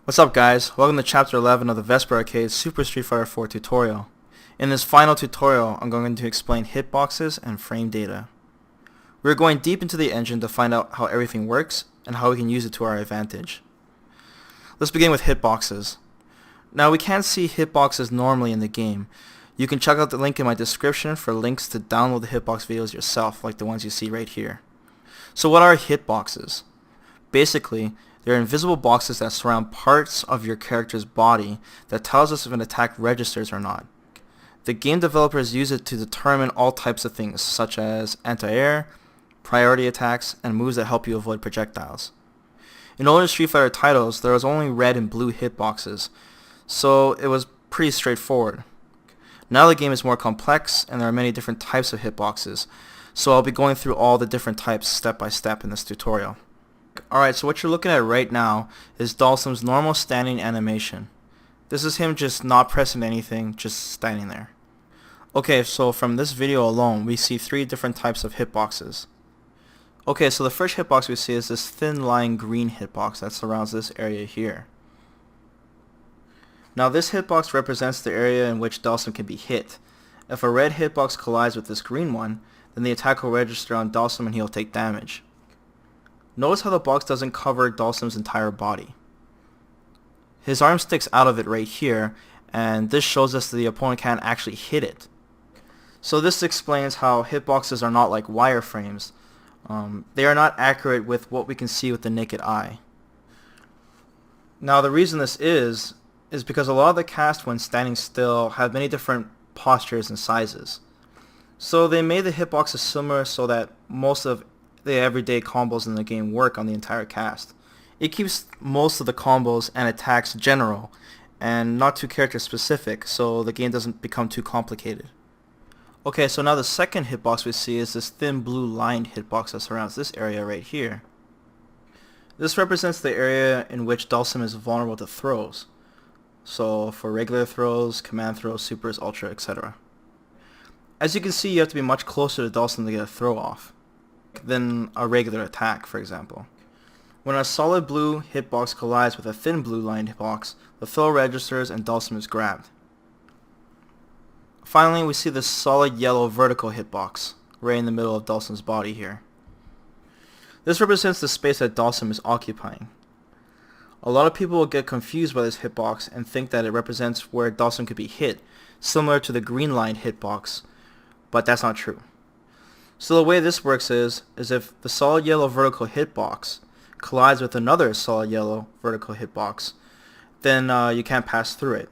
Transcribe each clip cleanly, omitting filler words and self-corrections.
What's up guys, welcome to chapter 11 of the VesperArcade Super Street Fighter 4 tutorial. In this final tutorial, I'm going to explain hitboxes and frame data. We're going deep into the engine to find out how everything works and how we can use it to our advantage. Let's begin with hitboxes. Now we can't see hitboxes normally in the game. You can check out the link in my description for links to download the hitbox videos yourself, like the ones you see right here. So what are hitboxes? Basically, they're invisible boxes that surround parts of your character's body that tells us if an attack registers or not. The game developers use it to determine all types of things such as anti-air, priority attacks, and moves that help you avoid projectiles. In older Street Fighter titles, there was only red and blue hitboxes, so it was pretty straightforward. Now the game is more complex and there are many different types of hitboxes, so I'll be going through all the different types step by step in this tutorial. Alright, so what you're looking at right now is Dhalsim's normal standing animation. This is him just not pressing anything, just standing there. Okay, so from this video alone, we see three different types of hitboxes. Okay, so the first hitbox we see is this thin line green hitbox that surrounds this area here. Now this hitbox represents the area in which Dhalsim can be hit. If a red hitbox collides with this green one, then the attack will register on Dhalsim and he'll take damage. Notice how the box doesn't cover Dhalsim's entire body. His arm sticks out of it right here, and this shows us that the opponent can't actually hit it. So this explains how hitboxes are not like wireframes. They are not accurate with what we can see with the naked eye. Now the reason this is because a lot of the cast when standing still have many different postures and sizes. So they made the hitboxes similar so that most of the everyday combos in the game work on the entire cast. It keeps most of the combos and attacks general and not too character specific, so the game doesn't become too complicated. Okay, so now the second hitbox we see is this thin blue lined hitbox that surrounds this area right here. This represents the area in which Dhalsim is vulnerable to throws. So for regular throws, command throws, supers, ultra, etc. As you can see, you have to be much closer to Dhalsim to get a throw off than a regular attack, for example. When a solid blue hitbox collides with a thin blue lined hitbox, the throw registers and Dhalsim is grabbed. Finally, we see this solid yellow vertical hitbox, right in the middle of Dhalsim's body here. This represents the space that Dhalsim is occupying. A lot of people will get confused by this hitbox and think that it represents where Dhalsim could be hit, similar to the green lined hitbox, but that's not true. So the way this works is if the solid yellow vertical hitbox collides with another solid yellow vertical hitbox, then you can't pass through it.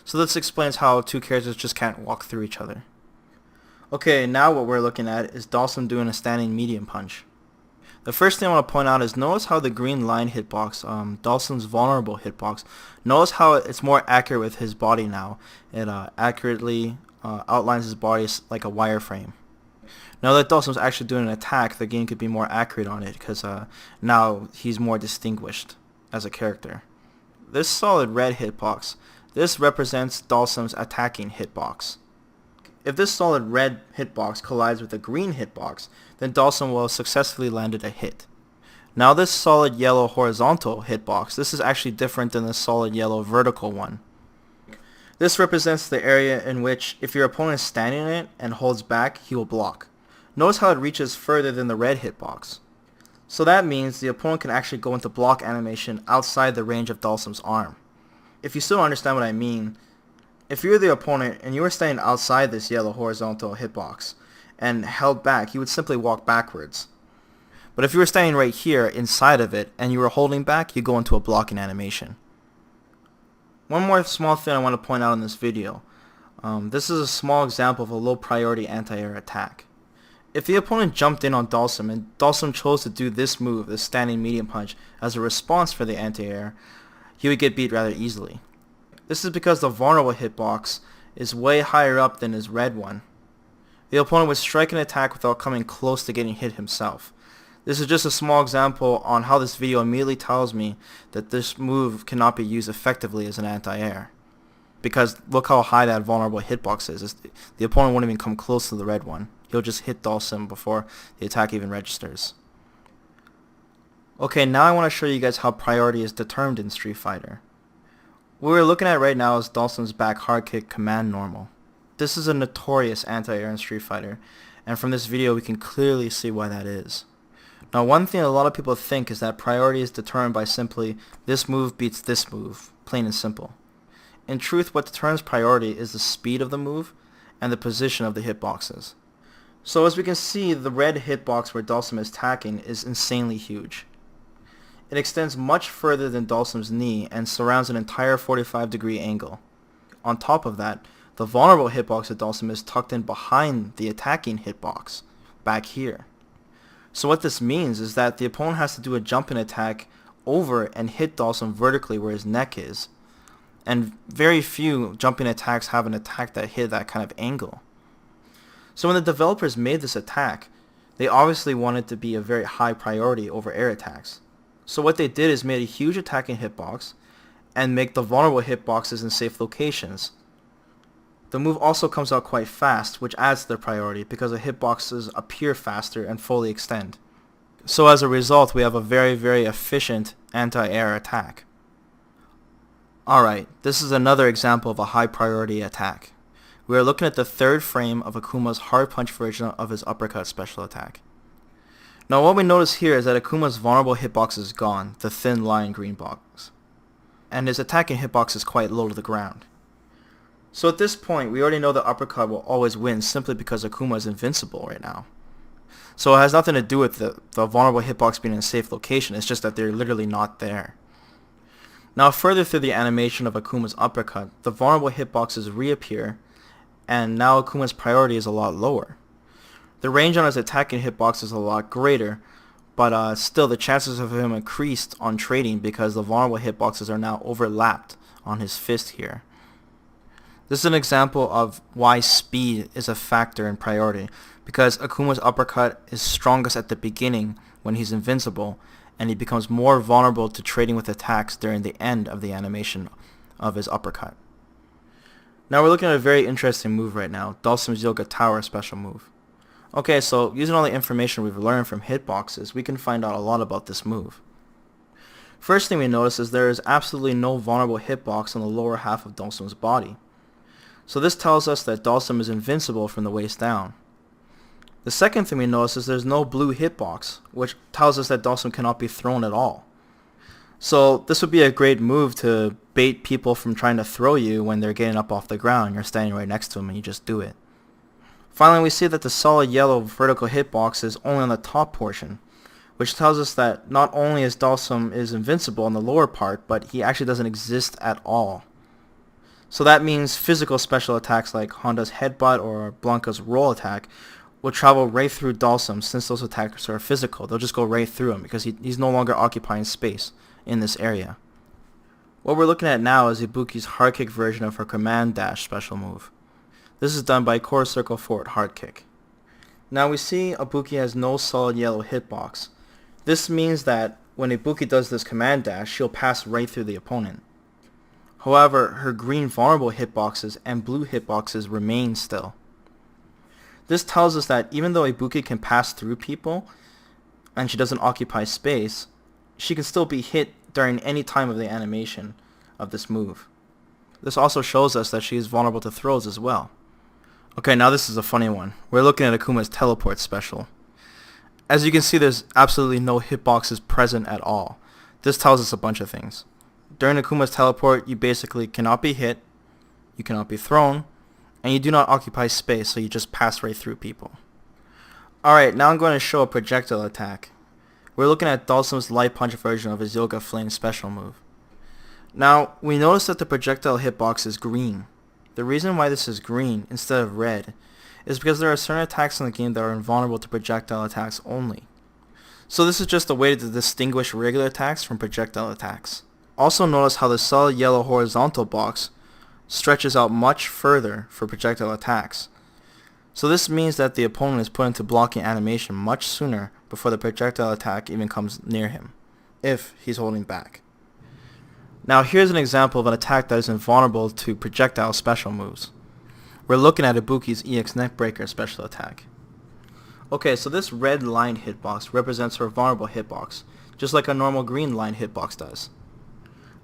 So this explains how two characters just can't walk through each other. Okay, now what we're looking at is Dhalsim doing a standing medium punch. The first thing I want to point out is notice how the green line hitbox, Dhalsim's vulnerable hitbox, notice how it's more accurate with his body now. It accurately outlines his body like a wireframe. Now that Dhalsim's actually doing an attack, the game could be more accurate on it because now he's more distinguished as a character. This solid red hitbox, this represents Dhalsim's attacking hitbox. If this solid red hitbox collides with a green hitbox, then Dhalsim will have successfully landed a hit. Now this solid yellow horizontal hitbox, this is actually different than the solid yellow vertical one. This represents the area in which if your opponent is standing in it and holds back, he will block. Notice how it reaches further than the red hitbox. So that means the opponent can actually go into block animation outside the range of Dhalsim's arm. If you still don't understand what I mean, if you're the opponent and you were standing outside this yellow horizontal hitbox and held back, you would simply walk backwards. But if you were standing right here inside of it and you were holding back, you go into a blocking animation. One more small thing I want to point out in this video. This is a small example of a low priority anti-air attack. If the opponent jumped in on Dhalsim and Dhalsim chose to do this move, this standing medium punch, as a response for the anti-air, he would get beat rather easily. This is because the vulnerable hitbox is way higher up than his red one. The opponent would strike an attack without coming close to getting hit himself. This is just a small example on how this video immediately tells me that this move cannot be used effectively as an anti-air. Because look how high that vulnerable hitbox is. The opponent won't even come close to the red one. He'll just hit Dhalsim before the attack even registers. Okay, now I want to show you guys how priority is determined in Street Fighter. What we're looking at right now is Dhalsim's back hard kick command normal. This is a notorious anti-air in Street Fighter, and from this video we can clearly see why that is. Now one thing a lot of people think is that priority is determined by simply this move beats this move, plain and simple. In truth, what determines priority is the speed of the move and the position of the hitboxes. So as we can see, the red hitbox where Dhalsim is attacking is insanely huge. It extends much further than Dhalsim's knee and surrounds an entire 45-degree angle. On top of that, the vulnerable hitbox of Dhalsim is tucked in behind the attacking hitbox, back here. So what this means is that the opponent has to do a jumping attack over and hit Dhalsim vertically where his neck is. And very few jumping attacks have an attack that hit that kind of angle. So when the developers made this attack, they obviously wanted to be a very high priority over air attacks. So what they did is made a huge attacking hitbox and make the vulnerable hitboxes in safe locations. The move also comes out quite fast, which adds to their priority because the hitboxes appear faster and fully extend. So as a result, we have a very, very efficient anti-air attack. Alright, this is another example of a high priority attack. We are looking at the third frame of Akuma's hard punch version of his uppercut special attack. Now what we notice here is that Akuma's vulnerable hitbox is gone, the thin line green box. And his attacking hitbox is quite low to the ground. So at this point, we already know that uppercut will always win simply because Akuma is invincible right now. So it has nothing to do with the vulnerable hitbox being in a safe location, it's just that they're literally not there. Now further through the animation of Akuma's uppercut, the vulnerable hitboxes reappear, and now Akuma's priority is a lot lower. The range on his attacking hitbox is a lot greater, but still the chances of him increased on trading because the vulnerable hitboxes are now overlapped on his fist here. This is an example of why speed is a factor in priority, because Akuma's uppercut is strongest at the beginning when he's invincible, and he becomes more vulnerable to trading with attacks during the end of the animation of his uppercut. Now we're looking at a very interesting move right now, Dhalsim's Yoga Tower special move. Okay, so using all the information we've learned from hitboxes, we can find out a lot about this move. First thing we notice is there is absolutely no vulnerable hitbox on the lower half of Dhalsim's body. So this tells us that Dhalsim is invincible from the waist down. The second thing we notice is there's no blue hitbox, which tells us that Dhalsim cannot be thrown at all. So this would be a great move to bait people from trying to throw you when they're getting up off the ground and you're standing right next to them and you just do it. Finally, we see that the solid yellow vertical hitbox is only on the top portion, which tells us that not only is Dhalsim invincible in the lower part, but he actually doesn't exist at all. So that means physical special attacks like Honda's headbutt or Blanca's roll attack will travel right through Dhalsim since those attacks are physical. They'll just go right through him because he's no longer occupying space in this area. What we're looking at now is Ibuki's hard kick version of her command dash special move. This is done by core circle forward hard kick. Now we see Ibuki has no solid yellow hitbox. This means that when Ibuki does this command dash, she'll pass right through the opponent. However, her green vulnerable hitboxes and blue hitboxes remain still. This tells us that even though Ibuki can pass through people, and she doesn't occupy space, she can still be hit during any time of the animation of this move. This also shows us that she is vulnerable to throws as well. Okay, now this is a funny one. We're looking at Akuma's teleport special. As you can see, there's absolutely no hitboxes present at all. This tells us a bunch of things. During Akuma's teleport, you basically cannot be hit, you cannot be thrown, and you do not occupy space, so you just pass right through people. Alright, now I'm going to show a projectile attack. We're looking at Dhalsim's light punch version of his Yoga Flame special move. Now, we notice that the projectile hitbox is green. The reason why this is green instead of red is because there are certain attacks in the game that are invulnerable to projectile attacks only. So this is just a way to distinguish regular attacks from projectile attacks. Also notice how the solid yellow horizontal box stretches out much further for projectile attacks. So this means that the opponent is put into blocking animation much sooner before the projectile attack even comes near him, if he's holding back. Now here's an example of an attack that is invulnerable to projectile special moves. We're looking at Ibuki's EX Neckbreaker special attack. Okay, so this red line hitbox represents her vulnerable hitbox, just like a normal green line hitbox does.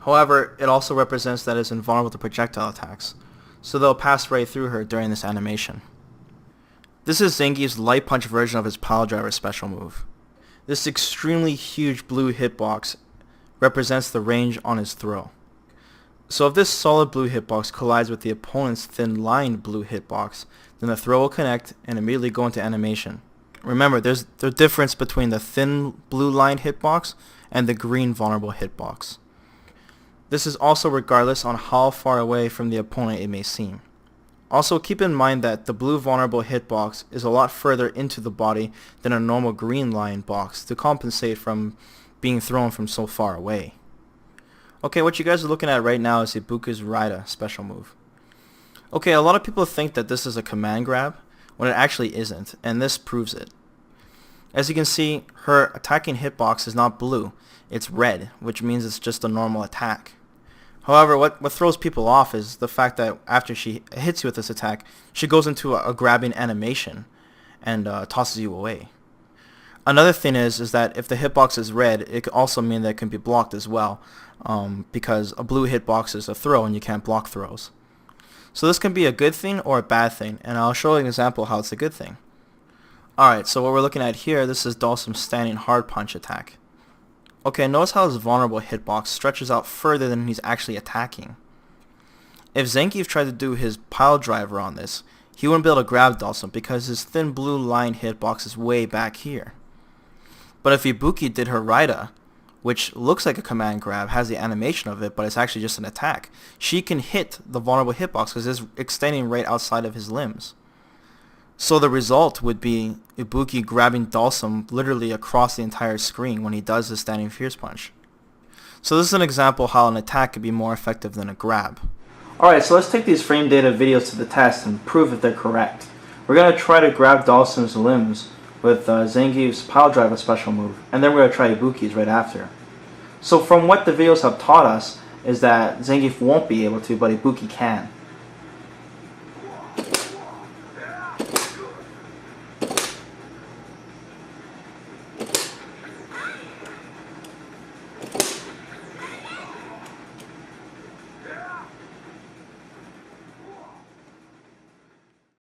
However, it also represents that it's invulnerable to projectile attacks, so they'll pass right through her during this animation. This is Zangief's light punch version of his pile driver special move. This extremely huge blue hitbox represents the range on his throw. So if this solid blue hitbox collides with the opponent's thin lined blue hitbox, then the throw will connect and immediately go into animation. Remember, there's the difference between the thin blue lined hitbox and the green vulnerable hitbox. This is also regardless on how far away from the opponent it may seem. Also keep in mind that the blue vulnerable hitbox is a lot further into the body than a normal green line box to compensate from being thrown from so far away. Okay, what you guys are looking at right now is Ibuki's Raida special move. Okay, a lot of people think that this is a command grab, when it actually isn't, and this proves it. As you can see, her attacking hitbox is not blue, it's red, which means it's just a normal attack. However, what throws people off is the fact that after she hits you with this attack, she goes into a grabbing animation and tosses you away. Another thing is that if the hitbox is red, it could also mean that it can be blocked as well, because a blue hitbox is a throw and you can't block throws. So this can be a good thing or a bad thing, and I'll show you an example of how it's a good thing. Alright, so what we're looking at here, this is Dhalsim's standing hard punch attack. Okay, notice how his vulnerable hitbox stretches out further than he's actually attacking. If Zangief tried to do his pile driver on this, he wouldn't be able to grab Dhalsim because his thin blue line hitbox is way back here. But if Ibuki did her Raida, which looks like a command grab, has the animation of it, but it's actually just an attack, she can hit the vulnerable hitbox because it's extending right outside of his limbs. So the result would be Ibuki grabbing Dhalsim literally across the entire screen when he does his standing fierce punch. So this is an example how an attack could be more effective than a grab. Alright, so let's take these frame data videos to the test and prove that they're correct. We're going to try to grab Dhalsim's limbs with Zangief's pile driver special move, and then we're going to try Ibuki's right after. So from what the videos have taught us is that Zangief won't be able to, but Ibuki can.